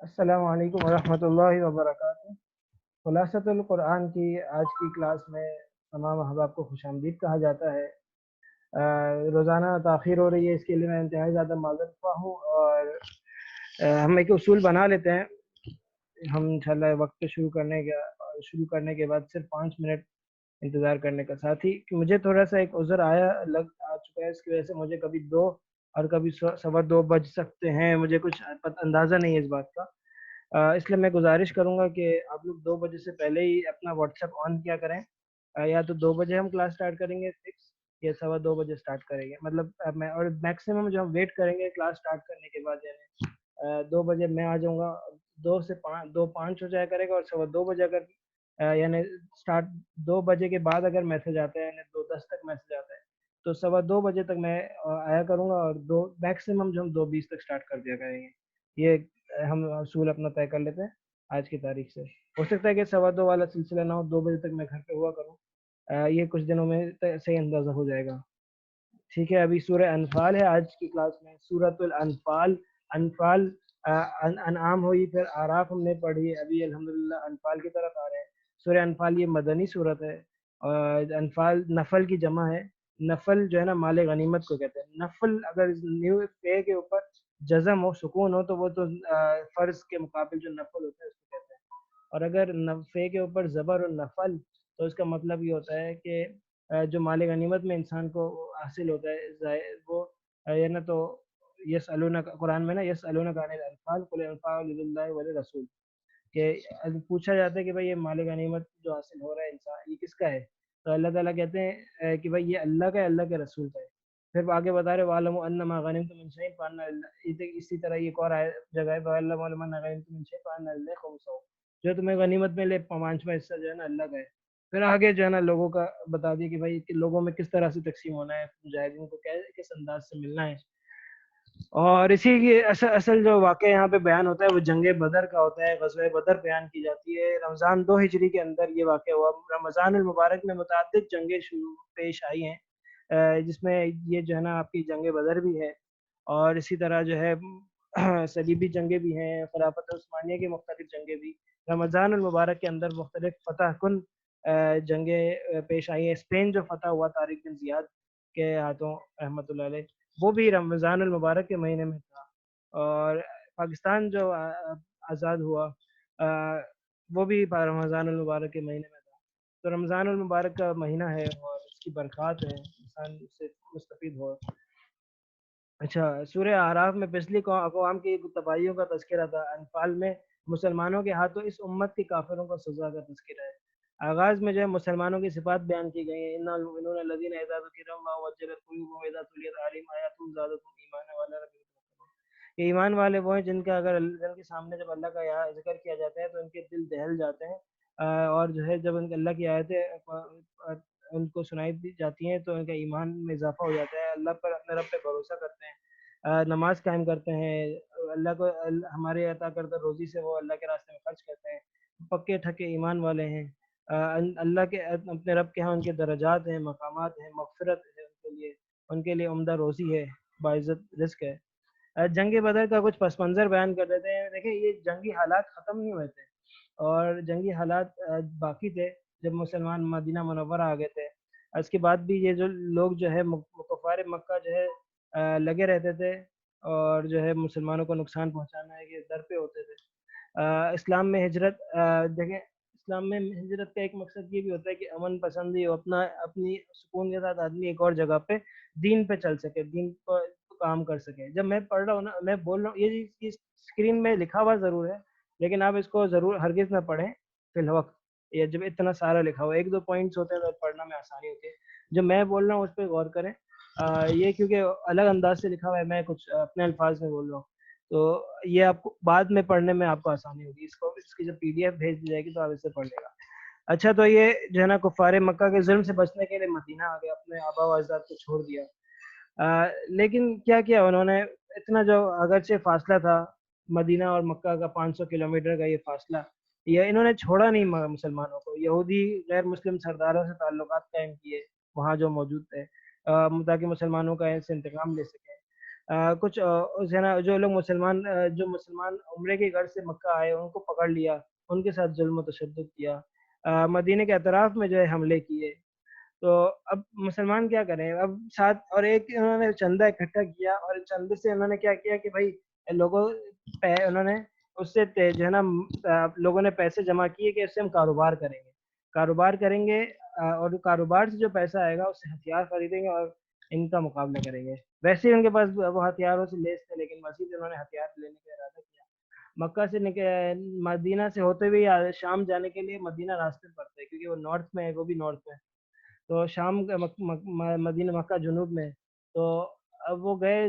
السلام علیکم ورحمۃ اللہ وبرکاتہ۔ خلاصۃ القرآن کی آج کی کلاس میں تمام احباب کو خوش آمدید کہا جاتا ہے۔ روزانہ تاخیر ہو رہی ہے، اس کے لیے میں انتہائی زیادہ معذرت خواہ ہوں، اور ہم ایک اصول بنا لیتے ہیں۔ ہم انشاءاللہ وقت پہ شروع کرنے کے بعد صرف 5 منٹ انتظار کرنے کا، ساتھ ہی کہ مجھے تھوڑا سا ایک عذر آ چکا ہے، اس کی وجہ سے مجھے کبھی 2 اور کبھی 2:15 بج سکتے ہیں، مجھے کچھ اندازہ نہیں ہے اس بات کا۔ اس لیے میں گزارش کروں گا کہ آپ لوگ 2 بجے سے پہلے ہی اپنا واٹس ایپ آن کیا کریں۔ یا تو 2 بجے ہم کلاس سٹارٹ کریں گے فکس، یا 2:15 بجے سٹارٹ کریں گے، مطلب میں اور میکسیمم جو ہم ویٹ کریں گے کلاس سٹارٹ کرنے کے بعد، یعنی 2 بجے میں آ جاؤں گا، 2 سے 5 ہو جایا کرے گا، اور 2:15 بجے اگر یعنی اسٹارٹ 2 بجے کے بعد اگر میسج آتا ہے، یعنی 2:10 تک میسج آتا ہے، تو 2:15 بجے تک میں آیا کروں گا، اور میکسیمم جو ہم 2:20 تک سٹارٹ کر دیا کریں گے۔ یہ ہم اصول اپنا طے کر لیتے ہیں آج کی تاریخ سے۔ ہو سکتا ہے کہ 2:15 والا سلسلہ نہ ہو، 2 بجے تک میں گھر پہ ہوا کروں، یہ کچھ دنوں میں صحیح اندازہ ہو جائے گا۔ ٹھیک ہے، ابھی سورہ انفال ہے آج کی کلاس میں، سورۃ الانفال۔ انفال انعام ہوئی، پھر آراف ہم نے پڑھی، ابھی الحمدللہ انفال کی طرف آ رہے ہیں۔ سورہ انفال یہ مدنی صورت ہے، اور انفال نفل کی جمع ہے۔ نفل جو ہے نا مال غنیمت کو کہتے ہیں۔ نفل اگر نیو پے کے اوپر جزم ہو، سکون ہو، تو وہ تو فرض کے مقابل جو نفل ہوتا ہے اس کو کہتے ہیں۔ اور اگر فے کے اوپر زبر اور نفل، تو اس کا مطلب یہ ہوتا ہے کہ جو مال غنیمت میں انسان کو حاصل ہوتا ہے وہ یہ نا تو یس قرآن میں نا یس عن الانفال قل الانفال للہ وللرسول، کہ پوچھا جاتا ہے کہ بھائی یہ مال غنیمت جو حاصل ہو رہا ہے انسان، یہ کس کا ہے؟ تو اللہ تعالیٰ کہتے ہیں کہ بھائی یہ اللہ کا ہے، اللہ کے رسول کا ہے۔ پھر آگے بتا رہے وَاعْلَمُوا أَنَّمَا غَنِمْتُم مِّن شَيْءٍ فَأَنَّ لِلَّهِ، اسی طرح یہ ایک اور جگہ ہے وَاعْلَمُوا أَنَّمَا غَنِمْتُم مِّن شَيْءٍ فَأَنَّ لِلَّهِ خُمُسَهُ، جو تمہیں غنیمت میں لے 5واں حصہ جو ہے نا اللہ کا ہے۔ پھر آگے جو ہے نا لوگوں کا بتا دیا کہ بھائی کہ لوگوں میں کس طرح سے تقسیم ہونا ہے، مجاہدین کو کس انداز سے ملنا ہے۔ اور اسی کی اصل جو واقعہ یہاں پہ بیان ہوتا ہے وہ جنگ بدر کا ہوتا ہے، غزوہ بدر بیان کی جاتی ہے۔ رمضان 2 ہجری کے اندر یہ واقعہ ہوا۔ رمضان المبارک میں متعدد جنگیں پیش آئی ہیں، جس میں یہ جو ہے نا آپ کی جنگ بدر بھی ہے، اور اسی طرح جو ہے صلیبی جنگیں بھی ہیں، خلافت عثمانیہ کی مختلف جنگیں بھی رمضان المبارک کے اندر مختلف فتح کن جنگیں پیش آئی ہیں۔ اسپین جو فتح ہوا طارق بن زیاد کے ہاتھوں رحمۃ اللہ علیہ، وہ بھی رمضان المبارک کے مہینے میں تھا۔ اور پاکستان جو آزاد ہوا وہ بھی رمضان المبارک کے مہینے میں تھا۔ تو رمضان المبارک کا مہینہ ہے اور اس کی برکات ہے، انسان اس سے مستفید ہو۔ اچھا، سورہ اعراف میں پچھلی اقوام کی تباہیوں کا تذکرہ تھا، انفال میں مسلمانوں کے ہاتھوں اس امت کے کافروں کو سزا کا تذکرہ ہے۔ آغاز میں جو ہے مسلمانوں کی صفات بیان کی گئی ہیں، ان المؤمنون الذین اذا ذکر اللہ وجلت قلوبهم واذا تلیت علیہم آیاتہ زادتهم ایمانا وعلی ربہم یتوکلون، کہ ایمان والے وہ ہیں جن کے سامنے جب اللہ کا ذکر کیا جاتا ہے تو ان کے دل دہل جاتے ہیں، اور جو ہے جب ان اللہ کی آیتیں ان کو سنائی دی جاتی ہیں تو ان کا ایمان میں اضافہ ہو جاتا ہے، اللہ پر اپنے رب پہ بھروسہ کرتے ہیں، نماز قائم کرتے ہیں، اللہ کو ہمارے عطا کردہ روزی سے وہ اللہ کے راستے میں خرچ کرتے ہیں، پکے ٹھکے ایمان والے ہیں۔ اللہ کے اپنے رب کے ہاں ان کے درجات ہیں، مقامات ہیں، مغفرت ہے ان کے لیے عمدہ روزی ہے، باعزت رزق ہے۔ جنگ بدر کا کچھ پس منظر بیان کر دیتے ہیں۔ دیکھیں یہ جنگی حالات ختم نہیں ہوئے تھے، اور جنگی حالات باقی تھے جب مسلمان مدینہ منورہ آ گئے تھے۔ اس کے بعد بھی یہ جو لوگ جو ہے کفار مکہ جو ہے لگے رہتے تھے، اور جو ہے مسلمانوں کو نقصان پہنچانا ہے کہ در پہ ہوتے تھے۔ اسلام میں ہجرت، دیکھیں اسلام میں ہجرت کا ایک مقصد یہ بھی ہوتا ہے کہ امن پسندی ہو، اپنی سکون کے ساتھ آدمی ایک اور جگہ پہ دین پہ چل سکے، دین پر کام کر سکے۔ جب میں پڑھ رہا ہوں نا، میں بول رہا ہوں یہ چیز اسکرین میں لکھا ہوا ضرور ہے، لیکن آپ اس کو ضرور ہرگز نہ پڑھیں فی الوقت، یا جب اتنا سارا لکھا ہوا 1-2 پوائنٹس ہوتے ہیں تو پڑھنا میں آسانی ہوتی ہے۔ جو میں بول رہا ہوں اس پہ غور کریں، یہ کیونکہ الگ انداز سے لکھا ہوا ہے، میں کچھ اپنے الفاظ میں بول رہا ہوں، تو یہ آپ کو بعد میں پڑھنے میں آپ کو آسانی ہوگی۔ اس کی جب PDF بھیج دی جائے گی تو آپ اس سے پڑھ لے گا۔ اچھا، تو یہ جو ہے نا کفار مکہ کے ظلم سے بچنے کے لیے مدینہ آ گئے، اپنے آبا و اجداد کو چھوڑ دیا۔ لیکن کیا کیا انہوں نے، اتنا جو اگرچہ فاصلہ تھا مدینہ اور مکہ کا 500 کلومیٹر کا یہ فاصلہ، یہ انہوں نے چھوڑا نہیں مسلمانوں کو۔ یہودی غیر مسلم سرداروں سے تعلقات قائم کیے وہاں جو موجود تھے، تاکہ مسلمانوں کا اس سے انتقام لے سکیں۔ کچھ جو ہے نا جو لوگ جو مسلمان عمرے کے غرض سے مکہ آئے ان کو پکڑ لیا، ان کے ساتھ ظلم و تشدد کیا، مدینے کے اطراف میں جو ہے حملے کیے۔ تو اب مسلمان کیا کریں؟ اب ساتھ اور ایک انہوں نے چندہ اکٹھا کیا، اور چندے سے انہوں نے کیا کیا کہ بھائی لوگوں انہوں نے اس سے جو ہے نا لوگوں نے پیسے جمع کیے کہ اس سے ہم کاروبار کریں گے، کاروبار کریں گے، اور کاروبار سے جو پیسہ آئے گا اس سے ہتھیار خریدیں گے اور ان کا مقابلہ کریں گے۔ ویسے ہی ان کے پاس وہ ہتھیاروں سے لیس تھے، لیکن مزید انہوں نے ہتھیار لینے کا ارادہ کیا۔ مکہ سے مدینہ سے ہوتے ہوئے شام جانے کے لیے مدینہ راستے پر پڑتا ہے، کیونکہ وہ نارتھ میں ہے، وہ بھی نارتھ میں ہے۔ تو شام کا مدینہ مکہ جنوب میں، تو اب وہ گئے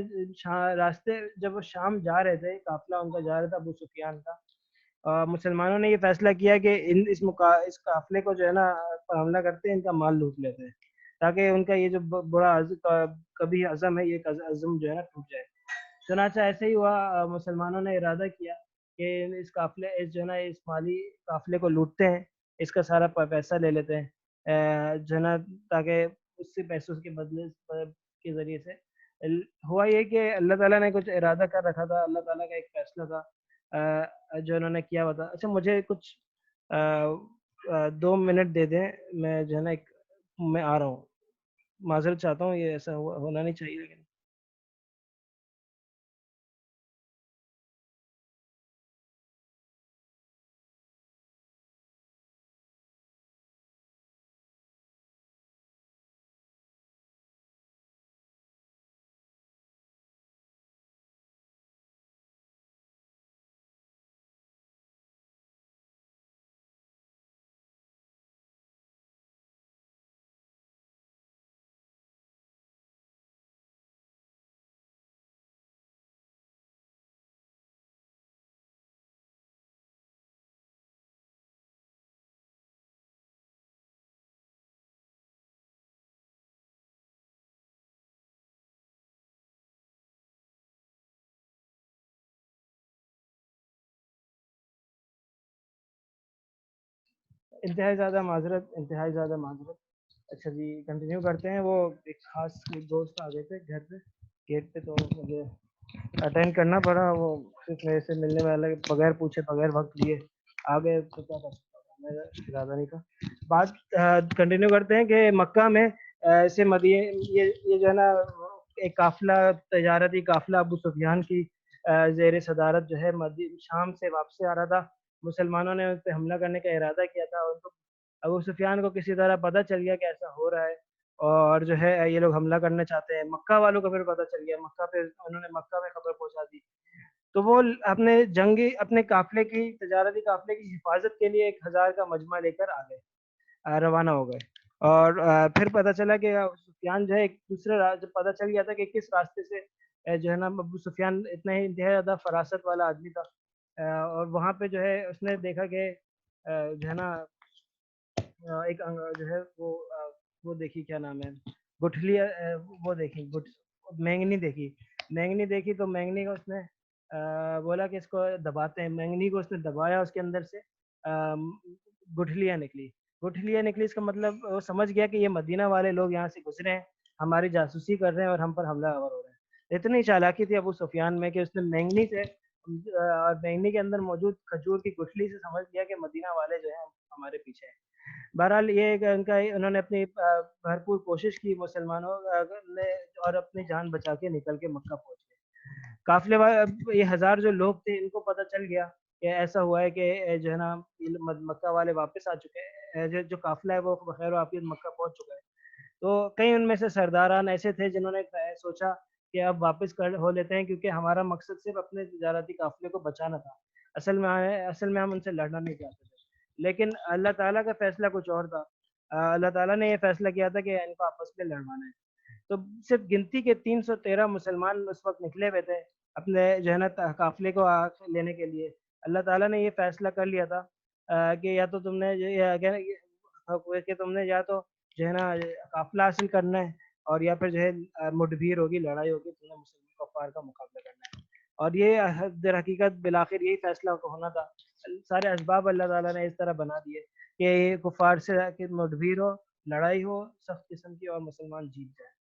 راستے، جب وہ شام جا رہے تھے، قافلہ ان کا جا رہا تھا ابو سفیان کا، مسلمانوں نے یہ فیصلہ کیا کہ اس قافلے کو جو ہے نا پر حملہ کرتے ہیں، ان کا مال لوٹ لیتے ہیں، تاکہ ان کا یہ جو برا کبھی عزم ہے، یہ عزم جو ہے نا ٹوٹ جائے۔ چنانچہ ایسے ہی ہوا، مسلمانوں نے ارادہ کیا کہ اس جو ہے نا اس مالی قافلے کو لوٹتے ہیں، اس کا سارا پیسہ لے لیتے ہیں، جو ہے نا تاکہ اس سے پیسوں کے بدلے کے ذریعے سے ہوا یہ کہ اللہ تعالیٰ نے کچھ ارادہ کر رکھا تھا، اللہ تعالیٰ کا ایک فیصلہ تھا جو انہوں نے کیا ہوا تھا۔ اچھا مجھے کچھ 2 منٹ دے دیں، میں جو ہے نا میں آ رہا ہوں، معذرت چاہتا ہوں، یہ ایسا ہونا نہیں چاہیے لیکن انتہائی زیادہ معذرت، انتہائی زیادہ معذرت۔ اچھا جی، کنٹینیو کرتے ہیں۔ وہ ایک خاص دوست آ گئے تھے گھر پہ، گیٹ پہ، تو مجھے اٹینڈ کرنا پڑا۔ وہ صرف میرے سے ملنے والے بغیر پوچھے بغیر وقت لیے آ گئے، تو کیا کر سکتا تھا، میرا ارادہ نہیں تھا۔ بات کنٹینیو کرتے ہیں کہ مکہ میں ایسے یہ جو ہے نا ایک قافلہ، تجارتی قافلہ ابو سفیان کی زیر صدارت جو ہے شام سے واپسی آ رہا تھا۔ مسلمانوں نے اس پہ حملہ کرنے کا ارادہ کیا تھا، اور ابو سفیان کو کسی طرح پتہ چل گیا کہ ایسا ہو رہا ہے، اور جو ہے یہ لوگ حملہ کرنا چاہتے ہیں۔ مکہ والوں کو پھر پتہ چل گیا، انہوں نے مکہ میں خبر پہنچا دی، تو وہ اپنے قافلے کی، تجارتی قافلے کی حفاظت کے لیے 1000 کا مجمع لے کر آ گئے، روانہ ہو گئے۔ اور پھر پتہ چلا کہ سفیان جو ہے ایک دوسرے جب پتہ چل گیا تھا کہ کس راستے سے جو ہے نا ابو سفیان اتنا ہی انتہائی زیادہ فراست والا آدمی تھا، اور وہاں پہ جو ہے اس نے دیکھا کہ جو ہے نا ایک جو ہے وہ دیکھی، کیا نام ہے، گٹھلی، وہ دیکھی مینگنی دیکھی، مینگنی دیکھی، تو مینگنی کو اس نے بولا کہ اس کو دباتے ہیں۔ مینگنی کو اس نے دبایا، اس کے اندر سے گٹھلیاں نکلی، گٹھلیاں نکلی، اس کا مطلب وہ سمجھ گیا کہ یہ مدینہ والے لوگ یہاں سے گزرے ہیں، ہماری جاسوسی کر رہے ہیں اور ہم پر حملہ آور ہو رہے ہیں۔ اتنی چالاکی تھی ابو سفیان میں کہ اس نے مینگنی سے اور مینگنی کے اندر موجود کھجور کی گٹھلی سے سمجھ گیا کہ مدینہ والے جو ہیں ہمارے پیچھے ہیں۔ بہرحال یہ کہ انہوں نے اپنی بھرپور کوشش کی، مسلمانوں نے، اور اپنی جان بچا کے نکل کے مکہ پہنچ گئے۔ قافلے والے، یہ 1000 جو لوگ تھے، ان کو پتہ چل گیا کہ ایسا ہوا ہے کہ جو ہے نا مکہ والے واپس آ چکے ہیں، جو قافلہ ہے وہ بخیر و عافیت مکہ پہنچ چکا ہے۔ تو کئی ان میں سے سرداران ایسے تھے جنہوں نے سوچا کہ اب واپس ہو لیتے ہیں، کیونکہ ہمارا مقصد صرف اپنے تجارتی قافلے کو بچانا تھا، اصل میں ہم ان سے لڑنا نہیں چاہتے تھے۔ لیکن اللہ تعالیٰ کا فیصلہ کچھ اور تھا، اللہ تعالیٰ نے یہ فیصلہ کیا تھا کہ ان کو آپس میں لڑوانا ہے۔ تو صرف گنتی کے 313 مسلمان اس وقت نکلے ہوئے تھے اپنے جو ہے نا قافلے کو لینے کے لیے۔ اللہ تعالیٰ نے یہ فیصلہ کر لیا تھا کہ یا تو تم نے کہ تم نے یا تو جو ہے نا قافلہ حاصل کرنا ہے، اور یا پھر جو ہے مڈبھیر ہوگی، لڑائی ہوگی، تم نے مسلمان کفار کا مقابلہ کرنا ہے۔ اور یہ در حقیقت بالآخر یہی فیصلہ ہونا تھا۔ سارے اسباب اللہ تعالیٰ نے اس طرح بنا دیے کہ یہ کفار سے مڈبھیر ہو، لڑائی ہو سخت قسم کی، اور مسلمان جیت جائے۔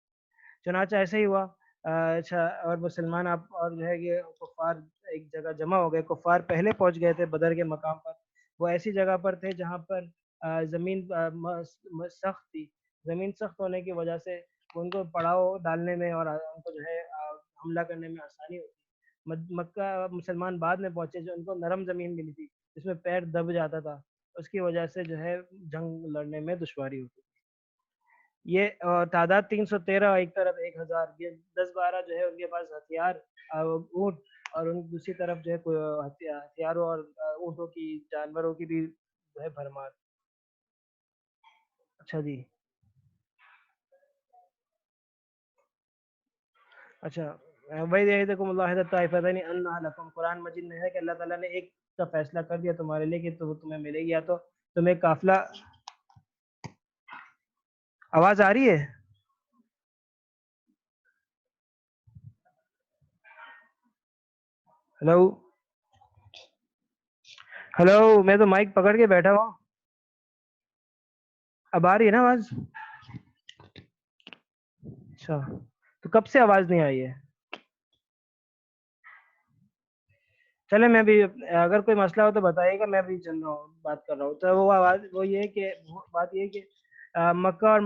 چنانچہ ایسے ہی ہوا، اچھا، اور مسلمان آپ اور جو ہے کہ کفار ایک جگہ جمع ہو گئے. کفار پہلے پہنچ گئے تھے بدر کے مقام پر. وہ ایسی جگہ پر تھے جہاں پر زمین سخت تھی. زمین سخت ہونے کی وجہ سے ان کو پڑاؤ ڈالنے میں اور ان کو جو ہے حملہ کرنے میں آسانی ہوتی. مکہ مسلمان بعد میں پہنچے جو ان کو نرم زمین ملی تھی جس میں پیر دب جاتا تھا. اس کی وجہ سے جو ہے جنگ لڑنے میں دشواری ہوتی. یہ تعداد 313 ایک طرف 1000، یہ 10-12 جو ہے ان کے پاس ہتھیار اونٹ، اور ان دوسری طرف جو ہے کوئی ہتھیاروں اور اونٹوں کی جانوروں کی بھی جو ہے بھرمار. اچھا جی. اچھا، وہی یعظکم اللہ احدی الطائفتین انھا لکم. قرآن مجید میں ہے کہ اللہ تعالیٰ نے ایک کا فیصلہ کر دیا تمہارے لیے کہ تو تمہیں ملے گی، یا تو تمہیں قافلہ. آواز آ رہی ہے؟ ہلو ہلو، میں تو مائک پکڑ کے بیٹھا ہوں. اب آ رہی ہے نا آواز؟ اچھا، تو کب سے آواز نہیں آئی ہے؟ چلے میں بھی، اگر کوئی مسئلہ ہو تو بتائیے گا، میں بھی چل رہا ہوں بات کر رہا ہوں. تو وہ آواز وہ یہ کہ بات یہ کہ مکہ اور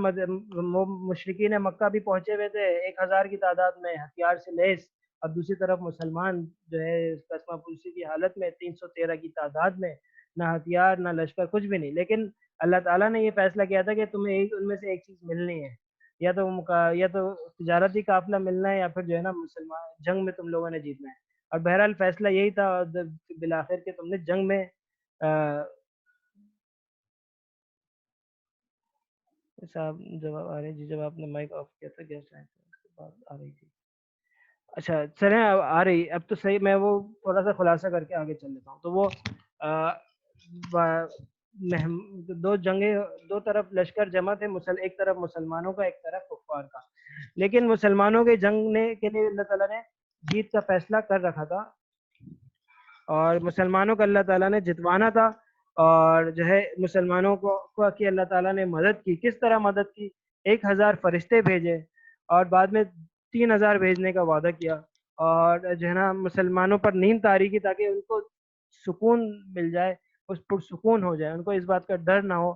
مشرقین مکہ بھی پہنچے ہوئے تھے 1000 کی تعداد میں ہتھیار سے لیس، اور دوسری طرف مسلمان جو ہے قسمہ پرسی کی حالت میں 313 کی تعداد میں، نہ ہتھیار نہ لشکر کچھ بھی نہیں. لیکن اللہ تعالیٰ نے یہ فیصلہ کیا تھا کہ تمہیں ان میں سے ایک چیز ملنی ہے، یا تو تجارتی قافلہ ملنا ہے، یا پھر جو ہے نا مسلمان جنگ میں تم لوگوں نے جیتنا ہے. اور بہرحال فیصلہ یہی تھا بالآخر کہ تم نے جنگ میں صاحب جواب آ رہے جی، جب آپ نے مائک آف کیا تھا گیسٹ آئے تھے اس کے بعد آ رہی تھی. اچھا چلیں، اب آ رہی اب تو صحیح. میں وہ تھوڑا سا خلاصہ کر کے آگے چل لیتا ہوں. تو وہ دو جنگیں، دو طرف لشکر جمع تھے، ایک طرف مسلمانوں کا ایک طرف کفار کا. لیکن مسلمانوں کے جنگ کے لیے اللہ تعالیٰ نے جیت کا فیصلہ کر رکھا تھا، اور مسلمانوں کو اللہ تعالیٰ نے جتوانا تھا. اور جو ہے مسلمانوں کو کہ اللہ تعالیٰ نے مدد کی. کس طرح مدد کی؟ 1000 فرشتے بھیجے، اور بعد میں 3000 بھیجنے کا وعدہ کیا، اور جو ہے نا مسلمانوں پر نیند طاری کی تاکہ ان کو سکون مل جائے، اس پرسکون ہو جائے، ان کو اس بات کا ڈر نہ ہو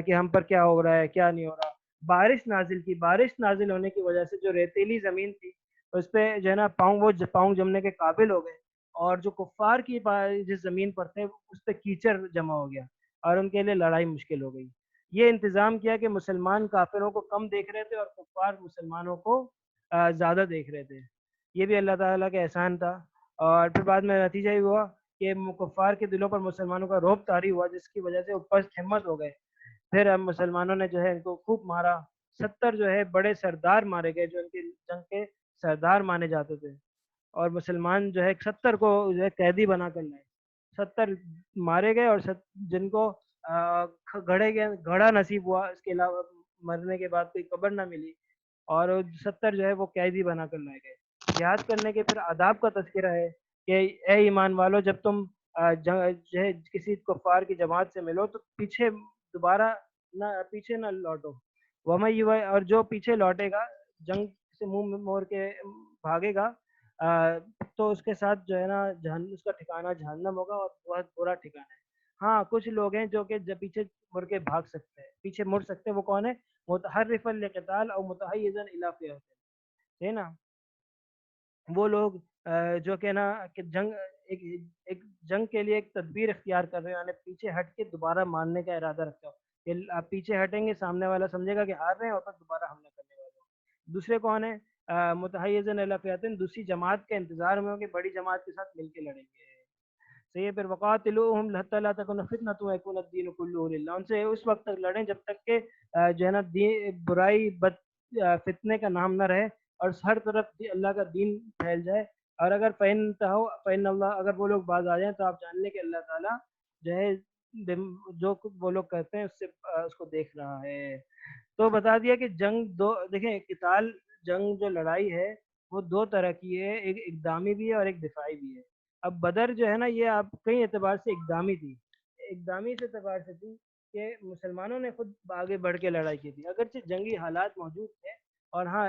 کہ ہم پر کیا ہو رہا ہے کیا نہیں ہو رہا. بارش نازل کی. بارش نازل ہونے کی وجہ سے جو ریتیلی زمین تھی اس پہ جو ہے نا پاؤں جمنے کے قابل ہو گئے، اور جو کفار کی جس زمین پر تھے اس پہ کیچڑ جمع ہو گیا، اور ان کے لیے لڑائی مشکل ہو گئی. یہ انتظام کیا کہ مسلمان کافروں کو کم دیکھ رہے تھے اور کفار مسلمانوں کو زیادہ دیکھ رہے تھے. یہ بھی اللہ تعالیٰ کا احسان تھا. اور پھر بعد میں نتیجہ یہ ہوا کہ کفار کے دلوں پر مسلمانوں کا رعب طاری ہوا، جس کی وجہ سے وہ پست ہمت ہو گئے. پھر ہم مسلمانوں نے جو ہے ان کو خوب مارا. 70 جو ہے بڑے سردار مارے گئے جو ان کی جنگ کے سردار مانے جاتے تھے، اور مسلمان جو ہے 70 کو جو ہے قیدی بنا کر لائے. 70 مارے گئے، اور جن کو گھڑا نصیب ہوا، اس کے علاوہ مرنے کے بعد کوئی قبر نہ ملی، اور 70 جو ہے وہ قیدی بنا کر لائے گئے. جہاد کرنے کے پھر آداب کا تذکرہ ہے کہ اے ایمان والو، جب تم جو ہے کسی کفار کی جماعت سے ملو تو پیچھے دوبارہ پیچھے نہ لوٹو. اور جو پیچھے لوٹے گا، جنگ سے منہ موڑ کے بھاگے گا، تو اس کے ساتھ جو ہے نا اس کا ٹھکانہ جہنم ہوگا، اور بہت برا ٹھکانہ ہے. ہاں کچھ لوگ ہیں جو کہ جب پیچھے مڑ کے بھاگ سکتے ہیں، پیچھے مڑ سکتے ہیں. وہ کون ہے؟ متحرفا لقتال او متحیزا الی فئۃ، ہے نا. وہ لوگ جو کہ نا کہ ایک ایک جنگ کے لیے ایک تدبیر اختیار کر رہے ہیں، یعنی پیچھے ہٹ کے دوبارہ مارنے کا ارادہ رکھتے ہو کہ آپ پیچھے ہٹیں گے، سامنے والا سمجھے گا کہ ہار رہے ہیں، اور پھر دوبارہ حملہ کرنے والے ہو. دوسرے کون ہیں؟ متحیزن الی فئۃ، دوسری جماعت کے انتظار میں ہو کہ بڑی جماعت کے ساتھ مل کے لڑیں گے. صحیح ہے. پھر وقاتلوہم حتی لا تکون فتنۃ ویکون الدین کلہ للہ، ان سے اس وقت تک لڑیں جب تک کہ جو ہے نا برائی فتنے کا نام نہ رہے، اور ہر طرف اللہ کا دین پھیل جائے. اور اگر فین اللہ، اگر وہ لوگ باز آ جائیں تو آپ جان لیں کہ اللہ تعالیٰ جو ہے جو وہ لوگ کرتے ہیں اس کو دیکھ رہا ہے. تو بتا دیا کہ جنگ دو، دیکھیں قتال، جنگ جو لڑائی ہے وہ دو طرح کی ہے، ایک اقدامی بھی ہے اور ایک دفاعی بھی ہے. اب بدر جو ہے نا یہ آپ کئی اعتبار سے اقدامی تھی. اقدامی سے اعتبار سے تھی کہ مسلمانوں نے خود آگے بڑھ کے لڑائی کی تھی، اگرچہ جنگی حالات موجود تھے، اور ہاں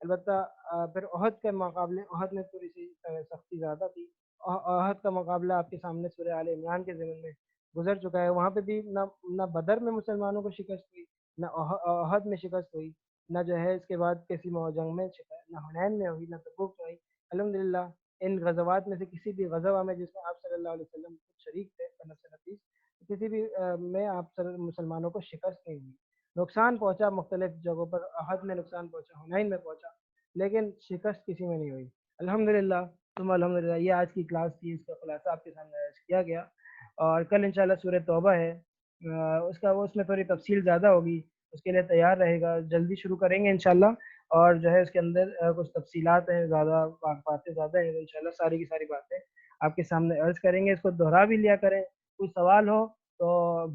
البتہ پھر احد کے مقابلے احد میں تھوڑی سی سختی زیادہ تھی. احد کا مقابلہ آپ کے سامنے سورہ آل عمران کے ضمن میں گزر چکا ہے. وہاں پہ بھی نہ بدر میں مسلمانوں کو شکست ہوئی، نہ احد میں شکست ہوئی، نہ جو ہے اس کے بعد کسی جنگ میں شکست، نہ حنین میں ہوئی، نہ تبوک میں ہوئی. الحمدللہ ان غزوات میں سے کسی بھی غزوہ میں جس میں آپ صلی اللہ علیہ وسلم خود شریک تھے بنفس نفیس، کسی بھی میں آپ مسلمانوں کو شکست نہیں ہوئی. نقصان پہنچا مختلف جگہوں پر، احد میں نقصان پہنچا، حنین میں پہنچا، لیکن شکست کسی میں نہیں ہوئی. الحمدللہ ثم الحمدللہ. یہ آج کی کلاس تھی، اس کا خلاصہ آپ کے سامنے عرض کیا گیا. اور کل انشاءاللہ سورہ توبہ ہے، اس میں تھوڑی تفصیل زیادہ ہوگی، اس کے لیے تیار رہے گا. جلدی شروع کریں گے انشاءاللہ. اور جو ہے اس کے اندر کچھ تفصیلات ہیں زیادہ، باتیں زیادہ ہیں، انشاءاللہ ساری کی ساری باتیں آپ کے سامنے عرض کریں گے. اس کو دہرا بھی لیا کریں، کوئی سوال ہو تو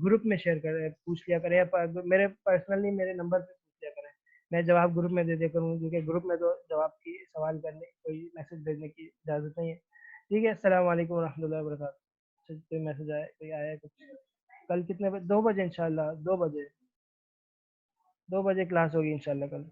گروپ میں شیئر کریں، پوچھ لیا کریں، یا میرے پرسنلی میرے نمبر پہ پوچھ لیا کریں. میں جواب گروپ میں دے دیا کروں، کیونکہ گروپ میں تو جواب کی سوال کرنے کوئی میسج بھیجنے کی اجازت نہیں ہے. ٹھیک ہے، السلام علیکم ورحمۃ اللہ وبرکاتہ. کوئی میسج آیا، کوئی آیا کچھ؟ کل کتنے بجے؟ 2 بجے انشاءاللہ. 2 بجے، 2 بجے کلاس ہوگی انشاءاللہ کل.